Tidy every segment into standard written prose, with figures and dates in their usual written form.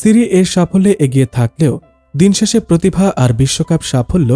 সিরি এর সাফল্যে এগিয়ে থাকলেও দিন শেষে প্রতিভা আর বিশ্বকাপ সাফল্য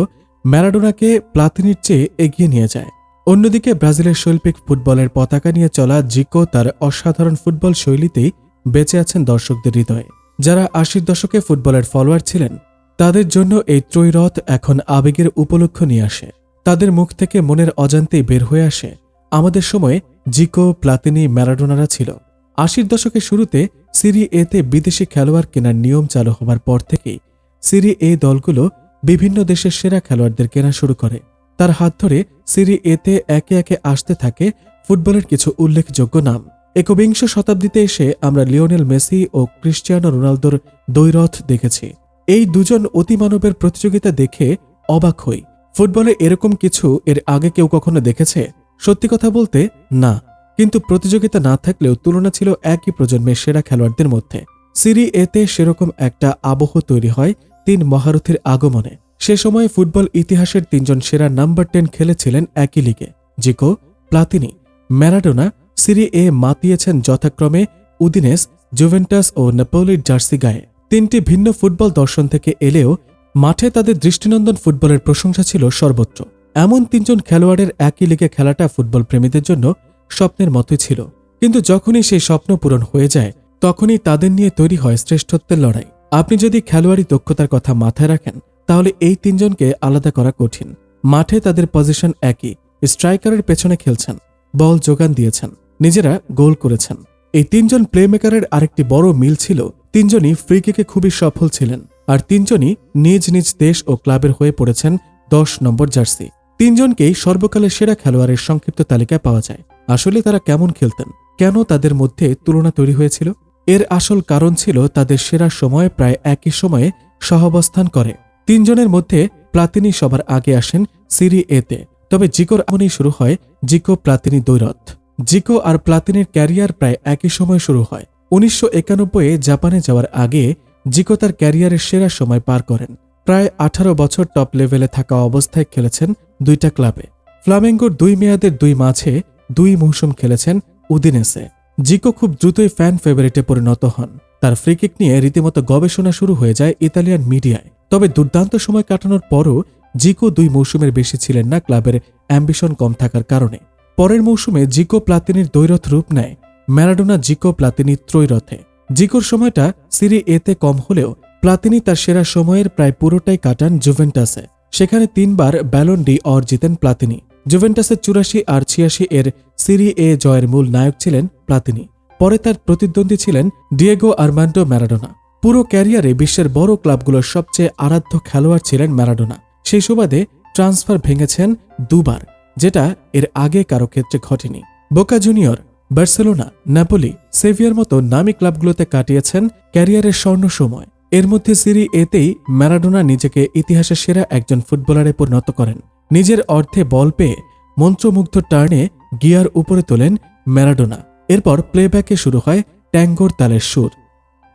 ম্যারাডোনাকে প্লাতিনির চেয়ে এগিয়ে নিয়ে যায়। অন্যদিকে ব্রাজিলের শৈল্পিক ফুটবলের পতাকা নিয়ে চলা জিকো তার অসাধারণ ফুটবল শৈলীতেই বেঁচে আছেন দর্শকদের হৃদয়ে। যারা ৮০ দশকে ফুটবলের ফলোয়ার ছিলেন তাদের জন্য এই ত্রৈরথ এখন আবেগের উপলক্ষ নিয়ে আসে। তাদের মুখ থেকে মনের অজান্তেই বের হয়ে আসে আমাদের সময়ে জিকো, প্লাতিনি, ম্যারাডোনারা ছিল। ৮০ দশকের শুরুতে সিরি এতে বিদেশি খেলোয়াড় কেনার নিয়ম চালু হবার পর থেকেই সিরি এ দলগুলো বিভিন্ন দেশের সেরা খেলোয়াড়দের কেনা শুরু করে। তার হাত ধরে সিরি এতে একে একে আসতে থাকে ফুটবলের কিছু উল্লেখযোগ্য নাম। একবিংশ শতাব্দীতে এসে আমরা লিওনেল মেসি ও ক্রিস্টিয়ানো রোনালদোর দ্বৈরথ দেখেছি। এই দুজন অতিমানবের প্রতিযোগিতা দেখে অবাক হই। ফুটবলে এরকম কিছু এর আগে কেউ কখনো দেখেছে? সত্যি কথা বলতে না, কিন্তু প্রতিযোগিতা না থাকলেও তুলনা ছিল একই প্রজন্মের সেরা খেলোয়াড়দের মধ্যে। সিরি এতে সেরকম একটা আবহ তৈরি হয় ৩ মহারথীর আগমনে। সে সময়ে ফুটবল ইতিহাসের ৩ জন সেরা নাম্বার 10 খেলেছিলেন একই লিগে। জিকো, প্লাতিনি, ম্যারাডোনা সিরি এ মাতিয়েছেন যথাক্রমে উদিনেস, জুভেন্টাস ও নেপোলির জার্সি গায়ে। ৩টি ভিন্ন ফুটবল দর্শন থেকে এলেও মাঠে তাদের দৃষ্টিনন্দন ফুটবলের প্রশংসা ছিল সর্বত্র। এমন ৩ জন খেলোয়াড়ের একই লিগে খেলাটা ফুটবল প্রেমীদের জন্য স্বপ্নের মতোই ছিল। কিন্তু যখনই সেই স্বপ্ন পূরণ হয়ে যায় তখনই তাদের নিয়ে তৈরি হয় শ্রেষ্ঠত্বের লড়াই। আপনি যদি খেলোয়াড়ি দক্ষতার কথা মাথায় রাখেন তাহলে এই ৩ জনকে আলাদা করা কঠিন। মাঠে তাদের পজিশন একই, স্ট্রাইকারের পেছনে খেলছেন, বল যোগান দিয়েছেন, নিজেরা গোল করেছেন। এই ৩ জন প্লেমেকারের আরেকটি বড় মিল ছিল ৩ জনই ফ্রি কিকে খুবই সফল ছিলেন, আর ৩ জনই নিজ নিজ দেশ ও ক্লাবের হয়ে পড়েছেন ১০ নম্বর জার্সি। ৩ জনকেই সর্বকালের সেরা খেলোয়াড়ের সংক্ষিপ্ত তালিকায় পাওয়া যায়। আসলে তারা কেমন খেলতেন, কেন তাদের মধ্যে তুলনা তৈরি হয়েছিল? এর আসল কারণ ছিল তাদের সেরা সময় প্রায় একই সময়ে সহাবস্থান করে। ৩ জনের মধ্যে প্লাতিনি সবার আগে আসেন সিরি এতে। তবে জিকোর আগমনেই শুরু হয় জিকো প্লাতিনি দ্বৈরথ। জিকো আর প্লাতিনির ক্যারিয়ার প্রায় একই সময় শুরু হয়। ১৯৯১-এ জাপানে যাওয়ার আগে জিকো তার ক্যারিয়ারের সেরা সময় পার করেন। প্রায় ১৮ বছর টপ লেভেলে থাকা অবস্থায় খেলেছেন ২টা ক্লাবে। ফ্লামেঙ্গোর ২ মেয়াদের ২ মাঝে ২ মৌসুম খেলেছেন উদিনেসে। জিকো খুব দ্রুতই ফ্যান ফেভারিটে পরিণত হন। তার ফ্রিকিক নিয়ে রীতিমতো গবেষণা শুরু হয়ে যায় ইতালিয়ান মিডিয়ায়। তবে দুর্দান্ত সময় কাটানোর পরও জিকো ২ মৌসুমের বেশি ছিলেন না ক্লাবের অ্যাম্বিশন কম থাকার কারণে। পরের মৌসুমে জিকো প্লাতিনির দ্বৈরথ রূপ নেয় ম্যারাডোনা জিকো প্লাতিনি ত্রৈরথে। জিকোর সময়টা সিরি এতে কম হলেও প্লাতিনি তার সেরা সময়ের প্রায় পুরোটাই কাটান জুভেন্টাসে। সেখানে ৩ বার ব্যালন ডি অর জিতেন প্লাতিনি। জুভেন্টাসের ৮৪ আর ৮৬ এর সিরি এ জয়ের মূল নায়ক ছিলেন প্লাতিনি। পরে তার প্রতিদ্বন্দ্বী ছিলেন ডিয়েগো আর্মান্ডো ম্যারাডোনা। পুরো ক্যারিয়ারে বিশ্বের বড় ক্লাবগুলোর সবচেয়ে আরাধ্য খেলোয়াড় ছিলেন ম্যারাডোনা। সেই সুবাদে ট্রান্সফার ভেঙেছেন ২ বার, যেটা এর আগে কারো ক্ষেত্রে ঘটেনি। বোকা জুনিয়র, বার্সেলোনা, নেপোলি, সেভিয়ার মতো নামী ক্লাবগুলোতে কাটিয়েছেন ক্যারিয়ারের স্বর্ণ সময়। এর মধ্যে সিরি এতেই ম্যারাডোনা নিজেকে ইতিহাসের সেরা একজন ফুটবলারে পরিণত করেন। নিজের অর্ধে বল পেয়ে মন্ত্রমুগ্ধ টার্নে গিয়ার উপরে তোলেন ম্যারাডোনা। এরপর প্লেব্যাকে শুরু হয় ট্যাঙ্গোর তালের সুর।